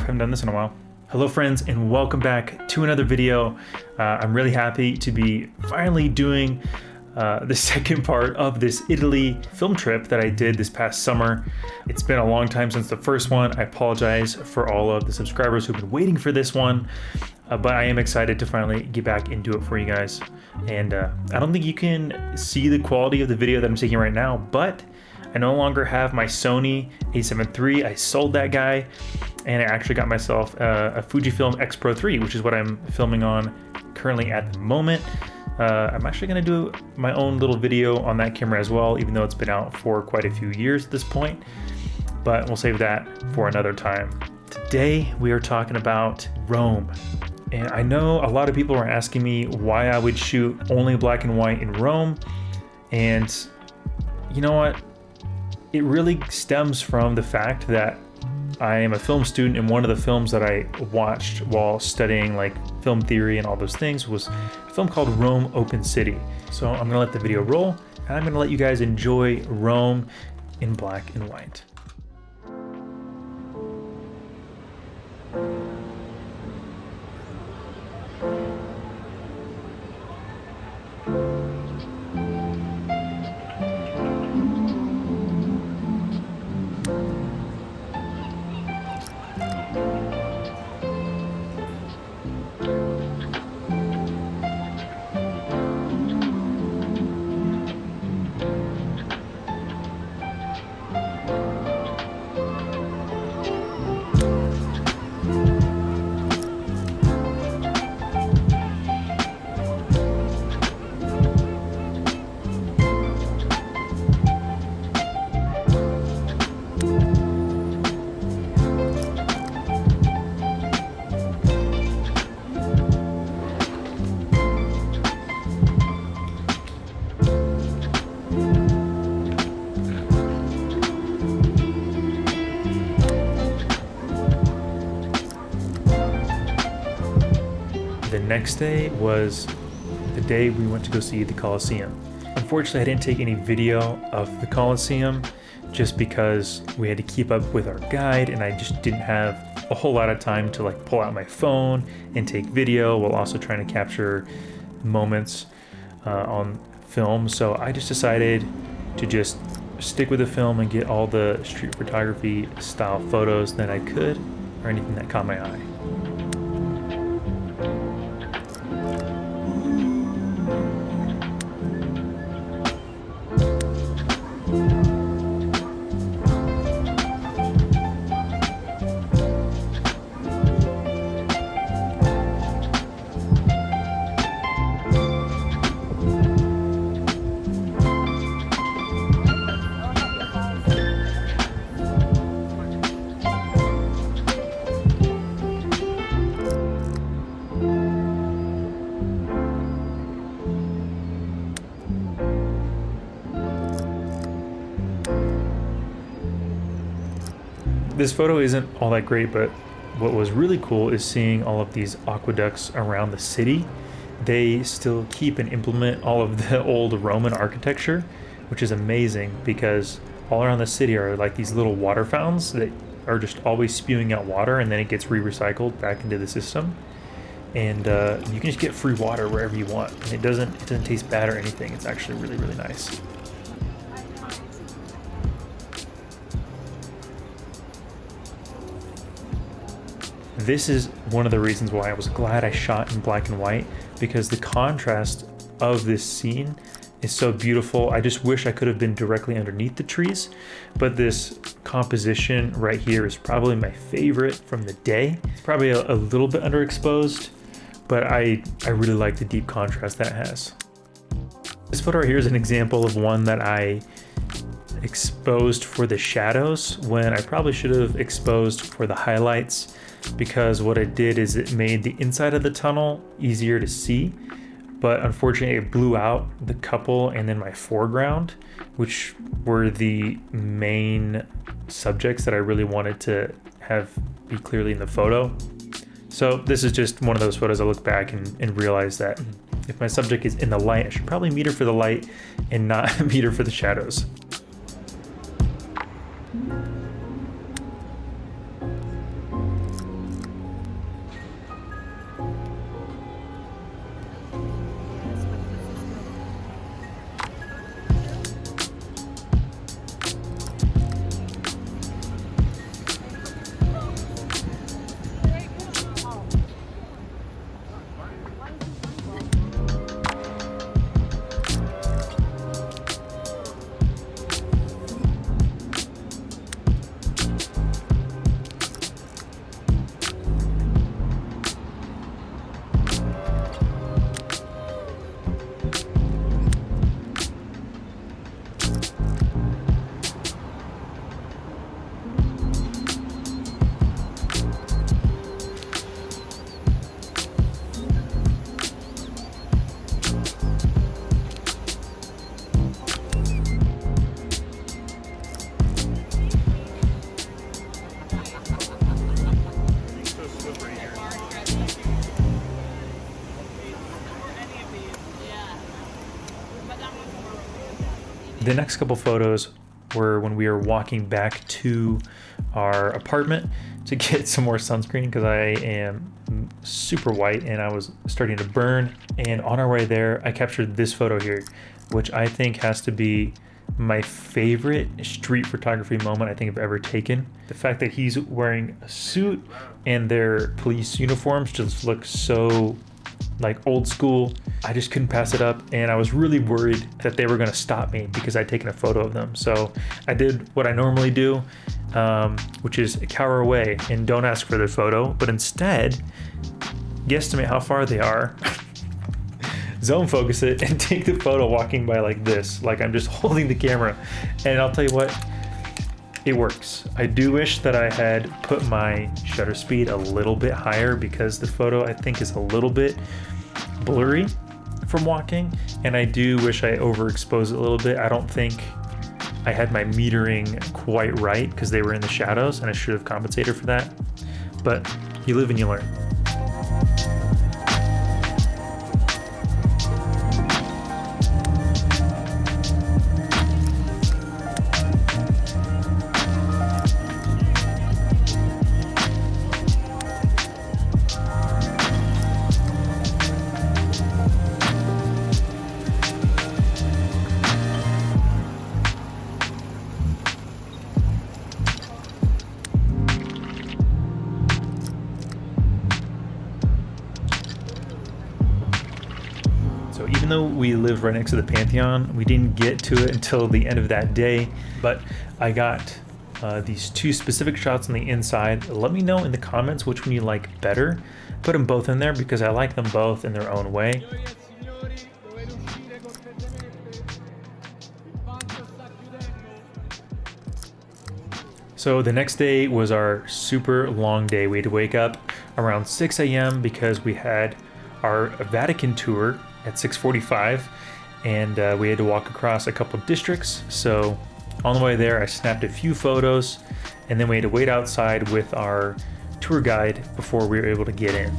haven't done this in a while. Hello friends, and welcome back to another video. I'm really happy to be finally doing the second part of this Italy film trip that I did this past summer. It's been a long time since the first one. I apologize for all of the subscribers who've been waiting for this one, but I am excited to finally get back and do it for you guys. And I don't think you can see the quality of the video that I'm taking right now, but I no longer have my Sony a7 III. I sold that guy, and I actually got myself a Fujifilm X Pro 3, which is what I'm filming on currently at the moment. I'm actually gonna do my own little video on that camera as well, even though it's been out for quite a few years at this point, but we'll save that for another time. Today, we are talking about Rome. And I know a lot of people are asking me why I would shoot only black and white in Rome. And you know what? It really stems from the fact that I am a film student, and one of the films that I watched while studying like film theory and all those things was a film called Rome Open City. So I'm gonna let the video roll, and I'm gonna let you guys enjoy Rome in black and white. The next day was the day we went to go see the Coliseum. Unfortunately, I didn't take any video of the Coliseum just because we had to keep up with our guide, and I just didn't have a whole lot of time to like pull out my phone and take video while also trying to capture moments on film. So I just decided to just stick with the film and get all the street photography style photos that I could, or anything that caught my eye. This photo isn't all that great, but what was really cool is seeing all of these aqueducts around the city. They still keep and implement all of the old Roman architecture, which is amazing because all around the city are like these little water fountains that are just always spewing out water, and then it gets re-recycled back into the system. And you can just get free water wherever you want. And it doesn't taste bad or anything. It's actually really, really nice. This is one of the reasons why I was glad I shot in black and white, because the contrast of this scene is so beautiful. I just wish I could have been directly underneath the trees, but this composition right here is probably my favorite from the day. It's probably a little bit underexposed, but I really like the deep contrast that it has. This photo right here is an example of one that I exposed for the shadows when I probably should have exposed for the highlights, because what it did is it made the inside of the tunnel easier to see, but unfortunately it blew out the couple and then my foreground, which were the main subjects that I really wanted to have be clearly in the photo. So this is just one of those photos I look back and realize that if my subject is in the light, I should probably meet her for the light and not meet her for the shadows. The next couple photos were when we were walking back to our apartment to get some more sunscreen because I am super white and I was starting to burn. And on our way there, I captured this photo here, which I think has to be my favorite street photography moment I think I've ever taken. The fact that he's wearing a suit and their police uniforms just look so like old school. I just couldn't pass it up, and I was really worried that they were going to stop me because I'd taken a photo of them. So I did what I normally do, which is cower away and don't ask for their photo, but instead guesstimate how far they are, zone focus it, and take the photo walking by like this, like I'm just holding the camera. And I'll tell you what, it works. I do wish that I had put my shutter speed a little bit higher because the photo I think is a little bit blurry from walking, and I do wish I overexposed it a little bit. I don't think I had my metering quite right because they were in the shadows, and I should have compensated for that. But you live and you learn. So even though we live right next to the Pantheon, we didn't get to it until the end of that day, but I got these two specific shots on the inside. Let me know in the comments which one you like better. Put them both in there because I like them both in their own way. So the next day was our super long day. We had to wake up around 6 a.m. because we had our Vatican tour at 6:45, and we had to walk across a couple of districts. So on the way there, I snapped a few photos, and then we had to wait outside with our tour guide before we were able to get in.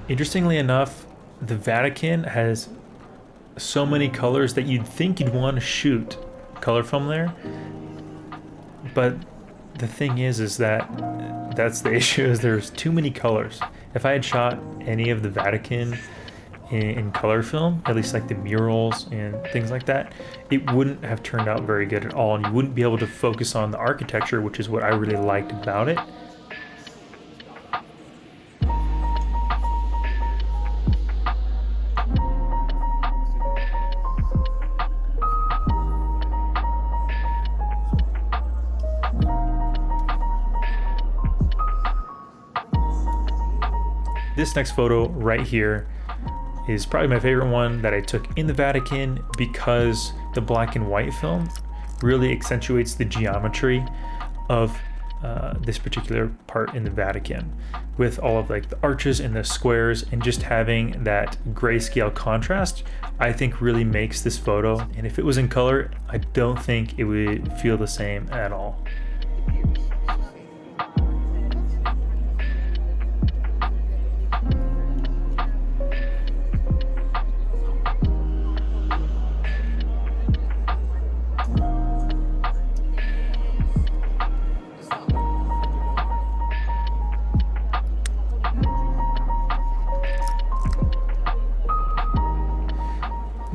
Interestingly enough, the Vatican has so many colors that you'd think you'd want to shoot color film there. But the thing is that that's the issue, is there's too many colors. If I had shot any of the Vatican in color film, at least like the murals and things like that, it wouldn't have turned out very good at all, and you wouldn't be able to focus on the architecture, which is what I really liked about it. This next photo right here is probably my favorite one that I took in the Vatican because the black and white film really accentuates the geometry of this particular part in the Vatican, with all of like the arches and the squares, and just having that grayscale contrast I think really makes this photo. And if it was in color, I don't think it would feel the same at all.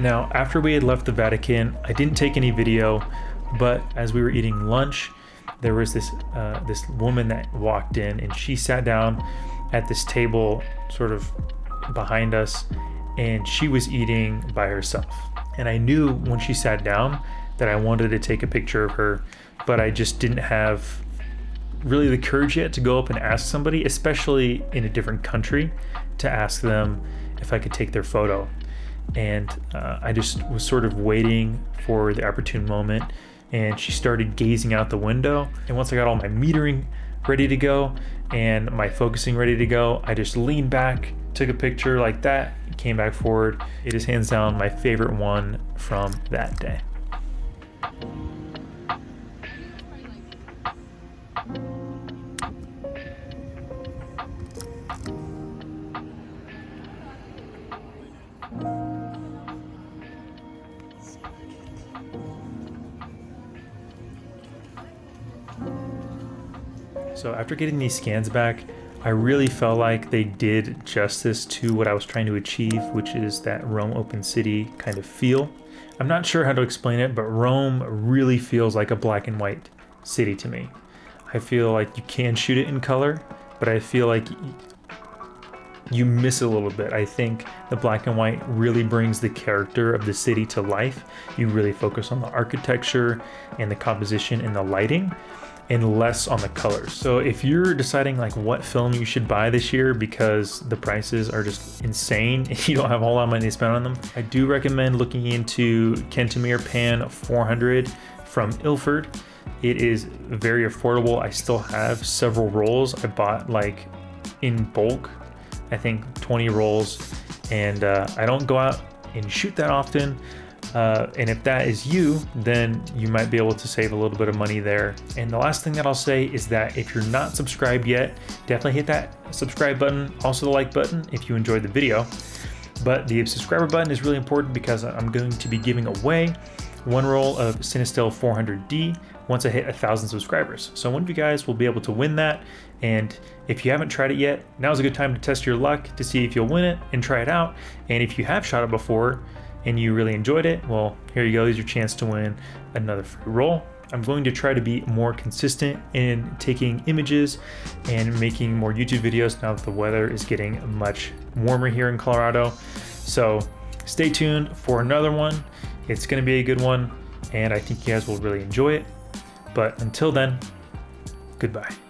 Now, after we had left the Vatican, I didn't take any video, but as we were eating lunch, there was this woman that walked in, and she sat down at this table sort of behind us, and she was eating by herself. And I knew when she sat down that I wanted to take a picture of her, but I just didn't have really the courage yet to go up and ask somebody, especially in a different country, to ask them if I could take their photo. And I just was sort of waiting for the opportune moment, and she started gazing out the window. And once I got all my metering ready to go and my focusing ready to go, I just leaned back, took a picture like that, came back forward. It is hands down my favorite one from that day. So after getting these scans back, I really felt like they did justice to what I was trying to achieve, which is that Rome open city kind of feel. I'm not sure how to explain it, but Rome really feels like a black and white city to me. I feel like you can shoot it in color, but I feel like you miss a little bit. I think the black and white really brings the character of the city to life. You really focus on the architecture and the composition and the lighting, and less on the colors. So if you're deciding like what film you should buy this year because the prices are just insane and you don't have a whole lot of money to spend on them, I do recommend looking into Ilford Pan 400 from Ilford. It is very affordable. I still have several rolls. I bought like in bulk, I think 20 rolls, and I don't go out and shoot that often. And if that is you, then you might be able to save a little bit of money there. And the last thing that I'll say is that if you're not subscribed yet, definitely hit that subscribe button, also the like button if you enjoyed the video. But the subscriber button is really important because I'm going to be giving away one roll of Cinestil 400D once I hit 1,000 subscribers. So one of you guys will be able to win that. And if you haven't tried it yet, now's a good time to test your luck to see if you'll win it and try it out. And if you have shot it before and you really enjoyed it, well, here you go. Here's your chance to win another free roll. I'm going to try to be more consistent in taking images and making more YouTube videos now that the weather is getting much warmer here in Colorado. So stay tuned for another one. It's going to be a good one, and I think you guys will really enjoy it. But until then, goodbye.